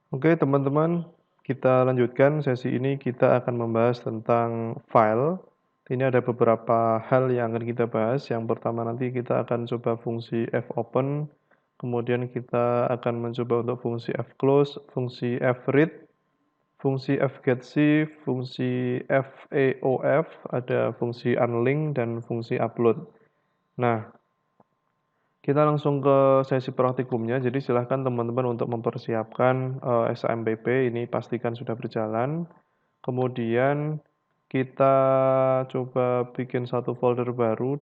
Oke, teman-teman, kita lanjutkan sesi ini kita akan membahas tentang file. Ini ada beberapa hal yang akan kita bahas. Yang pertama nanti kita akan coba fungsi fopen, kemudian kita akan mencoba untuk fungsi fclose, fungsi fread, fungsi fgetC, fungsi faof, ada fungsi unlink dan fungsi upload. Nah, kita langsung ke sesi praktikumnya, jadi silahkan teman-teman untuk mempersiapkan SAMPP, ini pastikan sudah berjalan. Kemudian kita coba bikin satu folder baru,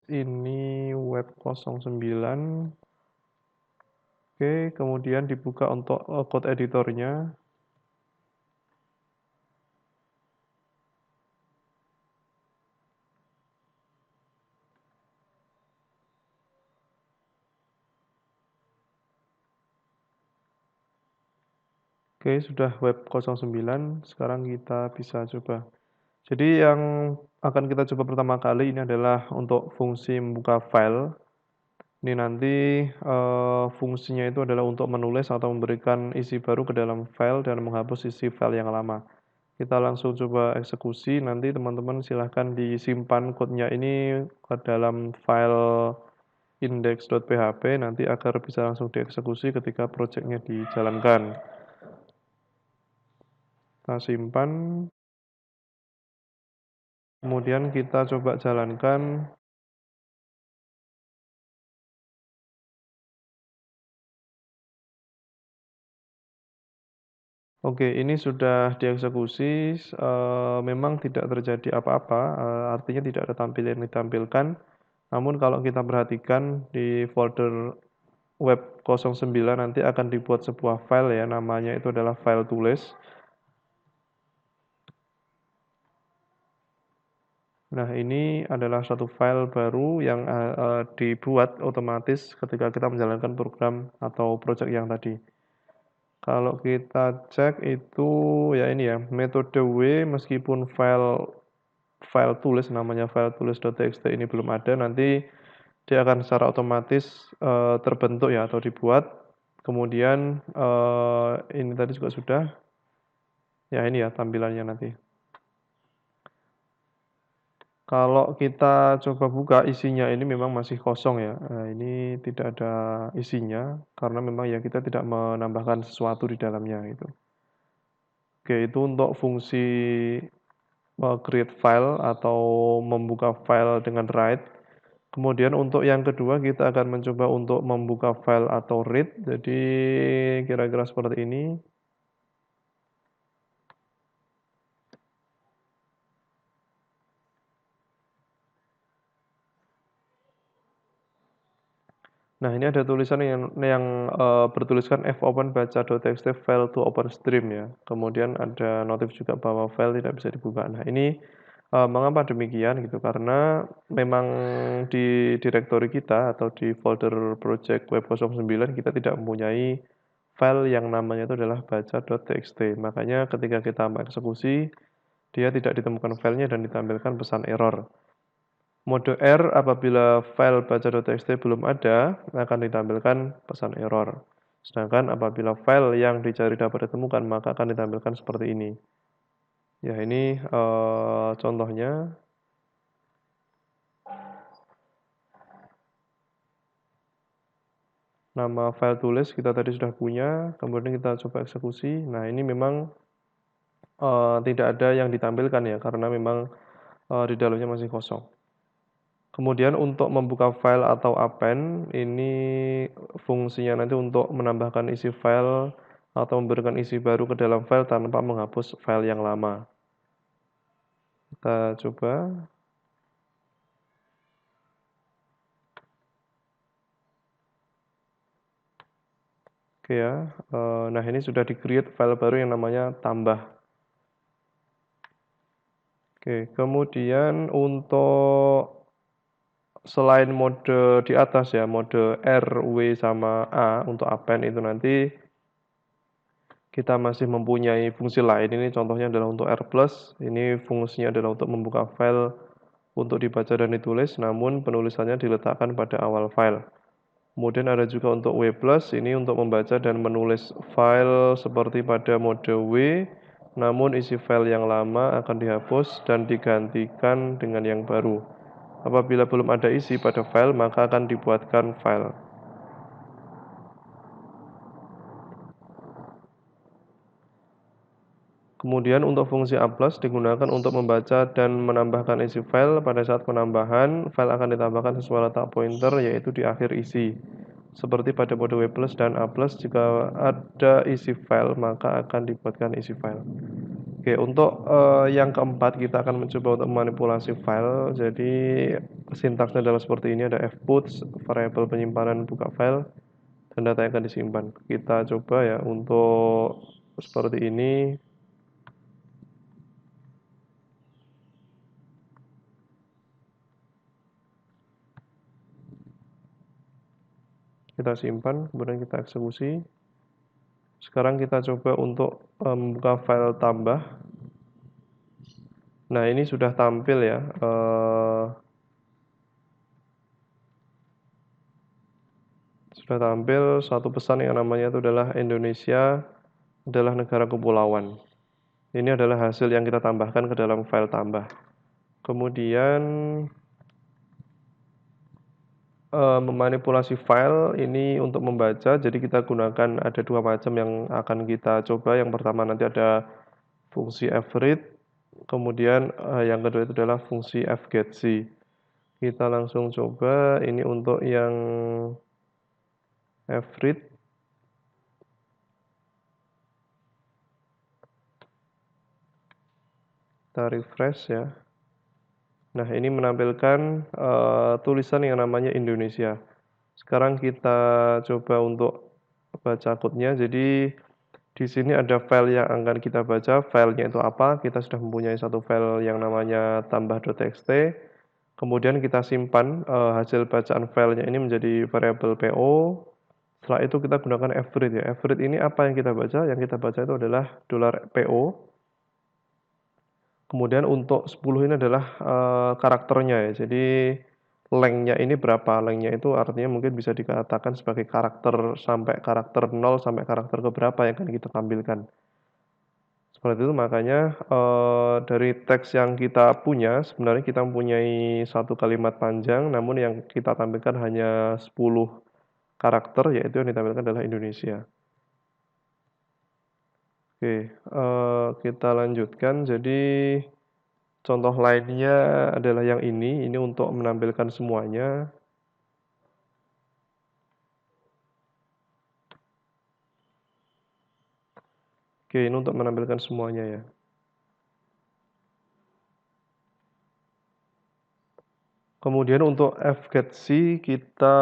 ini web09. Oke, kemudian dibuka untuk code editornya. Oke, sudah web09, sekarang kita bisa coba. Jadi yang akan kita coba pertama kali ini adalah untuk fungsi membuka file. Ini nanti, fungsinya itu adalah untuk menulis atau memberikan isi baru ke dalam file dan menghapus isi file yang lama. Kita langsung coba eksekusi, nanti teman-teman silahkan disimpan kodenya ini ke dalam file index.php nanti agar bisa langsung dieksekusi ketika project-nya dijalankan. Kita simpan, kemudian kita coba jalankan. Oke, ini sudah dieksekusi, memang tidak terjadi apa-apa, artinya tidak ada tampilan yang ditampilkan. Namun kalau kita perhatikan di folder web09 nanti akan dibuat sebuah file ya, namanya itu adalah file tulis. Nah, ini adalah suatu file baru yang, dibuat otomatis ketika kita menjalankan program atau project yang tadi. Kalau kita cek itu ya ini ya, metode W meskipun file tulis namanya file tulis.txt ini belum ada, nanti dia akan secara otomatis, terbentuk ya atau dibuat. Kemudian, ini tadi juga sudah, ya ini ya tampilannya nanti. Kalau kita coba buka isinya ini memang masih kosong ya, ini tidak ada isinya karena memang ya kita tidak menambahkan sesuatu di dalamnya gitu. Oke, itu untuk fungsi create file atau membuka file dengan write. Kemudian untuk yang kedua kita akan mencoba untuk membuka file atau read. Jadi kira-kira seperti ini. Nah, ini ada tulisan yang bertuliskan fopen baca.txt file to open stream ya. Kemudian ada notif juga bahwa file tidak bisa dibuka. Nah, ini mengapa demikian gitu, karena memang di direktori kita atau di folder project web09 kita tidak mempunyai file yang namanya itu adalah baca.txt. Makanya ketika kita mengeksekusi, dia tidak ditemukan filenya dan ditampilkan pesan error. Mode R apabila file baca.txt belum ada, akan ditampilkan pesan error. Sedangkan apabila file yang dicari dapat ditemukan, maka akan ditampilkan seperti ini. Ya, ini contohnya. Nama file tulis kita tadi sudah punya, kemudian kita coba eksekusi. Nah, ini memang tidak ada yang ditampilkan ya, karena memang di dalamnya masih kosong. Kemudian untuk membuka file atau append, ini fungsinya nanti untuk menambahkan isi file atau memberikan isi baru ke dalam file tanpa menghapus file yang lama. Kita coba. Oke ya, nah ini sudah di-create file baru yang namanya tambah. Oke, kemudian untuk selain mode di atas ya, mode R, W, sama A untuk append itu nanti kita masih mempunyai fungsi lain. Ini contohnya adalah untuk R+, ini fungsinya adalah untuk membuka file untuk dibaca dan ditulis, namun penulisannya diletakkan pada awal file. Kemudian ada juga untuk W+, ini untuk membaca dan menulis file seperti pada mode W, namun isi file yang lama akan dihapus dan digantikan dengan yang baru. Apabila belum ada isi pada file, maka akan dibuatkan file. Kemudian untuk fungsi A+ digunakan untuk membaca dan menambahkan isi file. Pada saat penambahan, file akan ditambahkan sesuai letak pointer yaitu di akhir isi. Seperti pada mode W+ dan A+, jika ada isi file, maka akan dibuatkan isi file. Oke, untuk yang keempat kita akan mencoba untuk memanipulasi file. Jadi sintaksnya adalah seperti ini, ada fputs, variabel penyimpanan buka file, dan data yang akan disimpan. Kita coba ya untuk seperti ini. Kita simpan, kemudian kita eksekusi. Sekarang kita coba untuk membuka file tambah. Nah, ini sudah tampil ya. Sudah tampil satu pesan yang namanya itu adalah Indonesia adalah negara kepulauan. Ini adalah hasil yang kita tambahkan ke dalam file tambah. Kemudian memanipulasi file ini untuk membaca, jadi kita gunakan ada dua macam yang akan kita coba. Yang pertama nanti ada fungsi fread, kemudian yang kedua itu adalah fungsi fgetC. Kita langsung coba ini untuk yang fread. Kita refresh ya. Nah, ini menampilkan tulisan yang namanya Indonesia. Sekarang kita coba untuk baca code-nya. Jadi di sini ada file yang akan kita baca. Filenya itu apa? Kita sudah mempunyai satu file yang namanya tambah.txt. Kemudian kita simpan hasil bacaan filenya ini menjadi variabel PO. Setelah itu kita gunakan fread ya. Fread ini apa yang kita baca? Yang kita baca itu adalah $PO. Kemudian untuk 10 ini adalah karakternya ya. Jadi length-nya ini berapa? Length-nya itu artinya mungkin bisa dikatakan sebagai karakter sampai karakter 0 sampai karakter keberapa yang akan kita tampilkan. Seperti itu, makanya dari teks yang kita punya, sebenarnya kita mempunyai satu kalimat panjang, namun yang kita tampilkan hanya 10 karakter, yaitu yang ditampilkan adalah Indonesia. Oke, kita lanjutkan. Jadi contoh lainnya adalah yang ini untuk menampilkan semuanya. Oke, ini untuk menampilkan semuanya ya. Kemudian untuk fgetC kita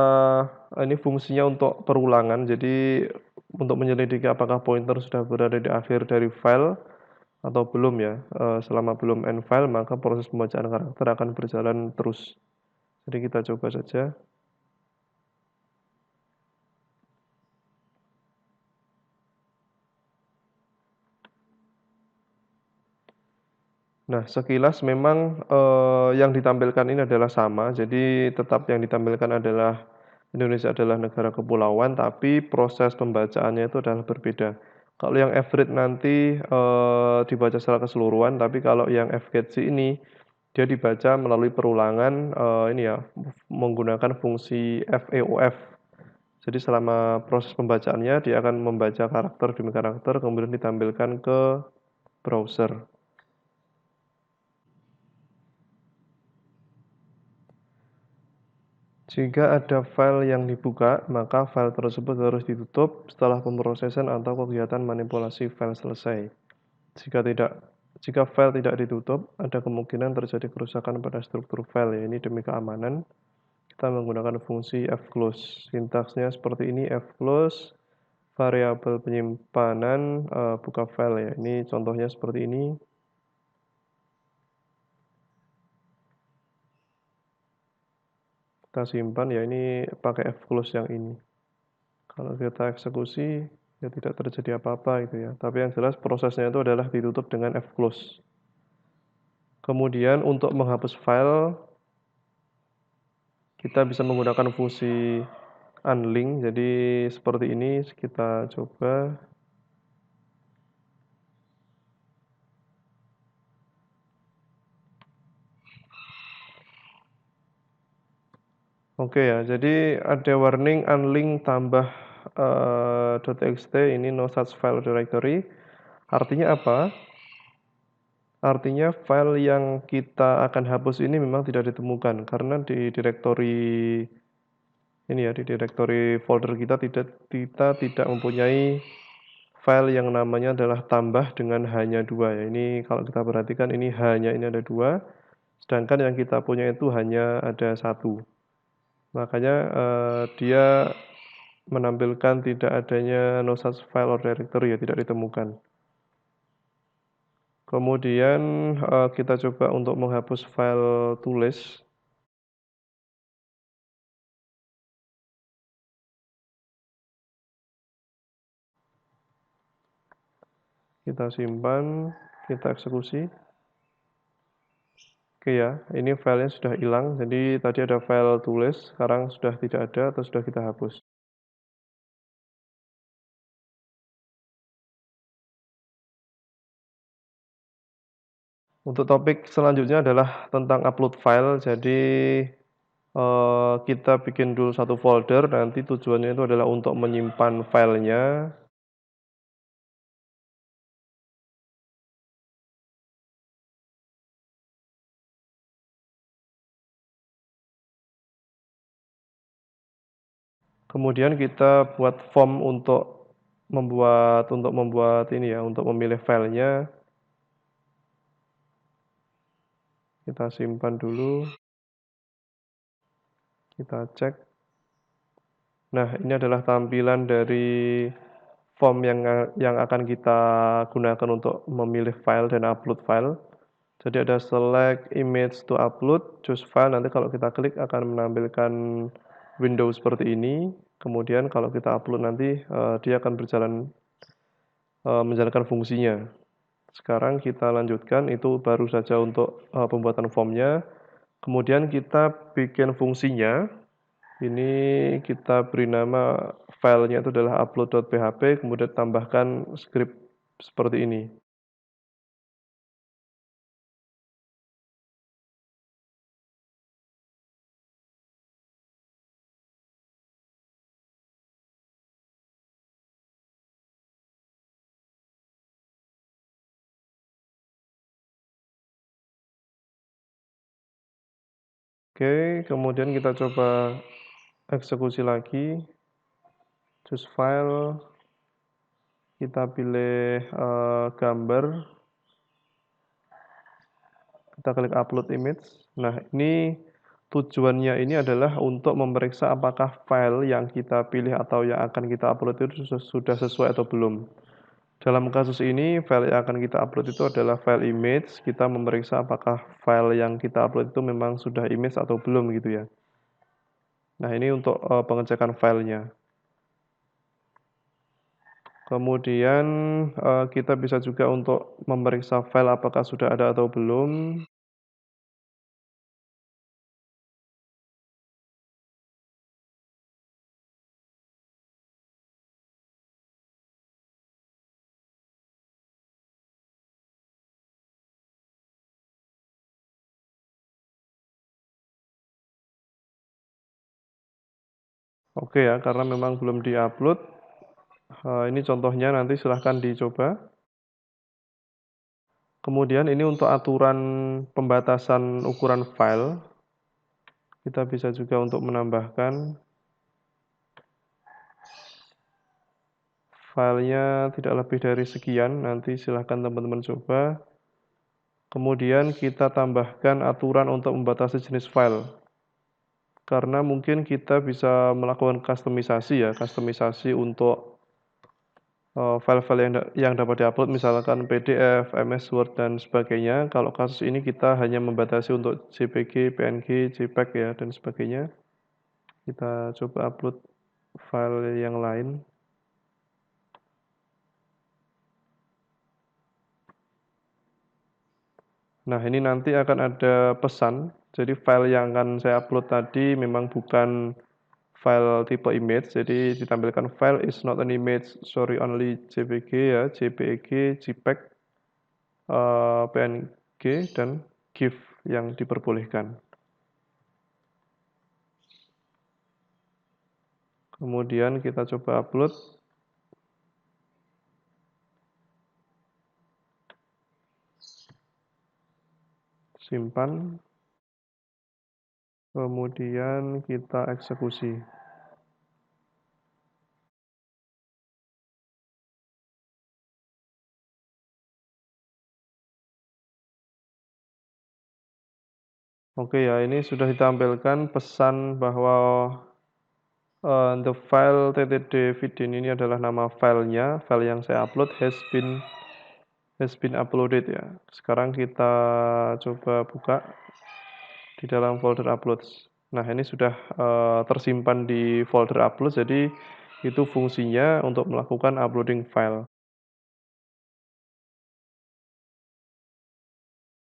ini fungsinya untuk perulangan. Jadi untuk menyelidiki apakah pointer sudah berada di akhir dari file atau belum ya. Selama belum end file, maka proses pembacaan karakter akan berjalan terus. Jadi kita coba saja. Nah, sekilas memang yang ditampilkan ini adalah sama. Jadi tetap yang ditampilkan adalah Indonesia adalah negara kepulauan, tapi proses pembacaannya itu adalah berbeda. Kalau yang fread nanti dibaca secara keseluruhan, tapi kalau yang fgetC ini dia dibaca melalui perulangan ini ya, menggunakan fungsi FEOF. Jadi selama proses pembacaannya dia akan membaca karakter demi karakter kemudian ditampilkan ke browser. Jika ada file yang dibuka, maka file tersebut harus ditutup setelah pemrosesan atau kegiatan manipulasi file selesai. Jika file tidak ditutup, ada kemungkinan terjadi kerusakan pada struktur file ya. Ini demi keamanan. Kita menggunakan fungsi fclose. Sintaksnya seperti ini, fclose variabel penyimpanan buka file ya. Ini contohnya seperti ini. Kita simpan ya, ini pakai fclose yang ini. Kalau kita eksekusi ya tidak terjadi apa-apa gitu ya. Tapi yang jelas prosesnya itu adalah ditutup dengan fclose. Kemudian untuk menghapus file kita bisa menggunakan fungsi unlink, jadi seperti ini, kita coba. Oke ya, jadi ada warning unlink tambah, .txt ini no such file directory. Artinya apa? Artinya file yang kita akan hapus ini memang tidak ditemukan, karena di direktori ini ya, di direktori folder kita tidak mempunyai file yang namanya adalah tambah dengan hanya 2 ya. Ini kalau kita perhatikan ini hanya ini ada 2, sedangkan yang kita punya itu hanya ada 1. Makanya, dia menampilkan tidak adanya no such file or directory ya, tidak ditemukan. Kemudian, kita coba untuk menghapus file tulis. Kita simpan, kita eksekusi. Oke ya, ini filenya sudah hilang, jadi tadi ada file tulis, sekarang sudah tidak ada atau sudah kita hapus. Untuk topik selanjutnya adalah tentang upload file. Jadi, kita bikin dulu satu folder, nanti tujuannya itu adalah untuk menyimpan filenya. Kemudian kita buat form untuk membuat ini ya, untuk memilih filenya. Kita simpan dulu, kita cek. Nah, ini adalah tampilan dari form yang akan kita gunakan untuk memilih file dan upload file. Jadi ada select image to upload, choose file, nanti kalau kita klik akan menampilkan window seperti ini. Kemudian kalau kita upload nanti, dia akan menjalankan fungsinya. Sekarang kita lanjutkan, itu baru saja untuk, pembuatan formnya. Kemudian kita bikin fungsinya, ini kita beri nama filenya itu adalah upload.php, kemudian tambahkan script seperti ini. Oke, kemudian kita coba eksekusi lagi, choose file, kita pilih, gambar, kita klik upload image. Nah, ini tujuannya ini adalah untuk memeriksa apakah file yang kita pilih atau yang akan kita upload itu sudah sesuai atau belum. Dalam kasus ini, file yang akan kita upload itu adalah file image, kita memeriksa apakah file yang kita upload itu memang sudah image atau belum gitu ya. Nah, ini untuk, pengecekan filenya. Kemudian, kita bisa juga untuk memeriksa file apakah sudah ada atau belum. Oke ya, karena memang belum di-upload, ini contohnya nanti silahkan dicoba. Kemudian ini untuk aturan pembatasan ukuran file, kita bisa juga untuk menambahkan filenya tidak lebih dari sekian, nanti silahkan teman-teman coba. Kemudian kita tambahkan aturan untuk membatasi jenis file. Karena mungkin kita bisa melakukan kustomisasi ya, kustomisasi untuk, file-file yang dapat di-upload misalkan PDF, MS Word, dan sebagainya. Kalau kasus ini kita hanya membatasi untuk JPG, PNG, JPEG ya, dan sebagainya. Kita coba upload file yang lain. Nah, ini nanti akan ada pesan, jadi file yang akan saya upload tadi memang bukan file tipe image, jadi ditampilkan file is not an image, sorry only JPG ya, JPEG, JPEG, PNG, dan GIF yang diperbolehkan. Kemudian kita coba upload. Simpan. Kemudian kita eksekusi. Oke ya, ini sudah ditampilkan pesan bahwa the file ttd vidin ini adalah nama filenya, file yang saya upload has been uploaded ya. Sekarang kita coba buka di dalam folder uploads. Nah, ini sudah tersimpan di folder upload, jadi itu fungsinya untuk melakukan uploading file.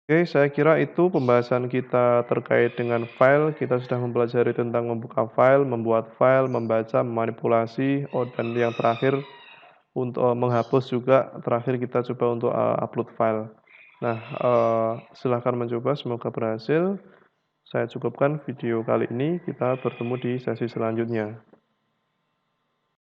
Oke, saya kira itu pembahasan kita terkait dengan file. Kita sudah mempelajari tentang membuka file, membuat file, membaca, memanipulasi, dan yang terakhir untuk menghapus juga. Terakhir kita coba untuk upload file. Nah, silahkan mencoba, semoga berhasil. Saya cukupkan video kali ini. Kita bertemu di sesi selanjutnya.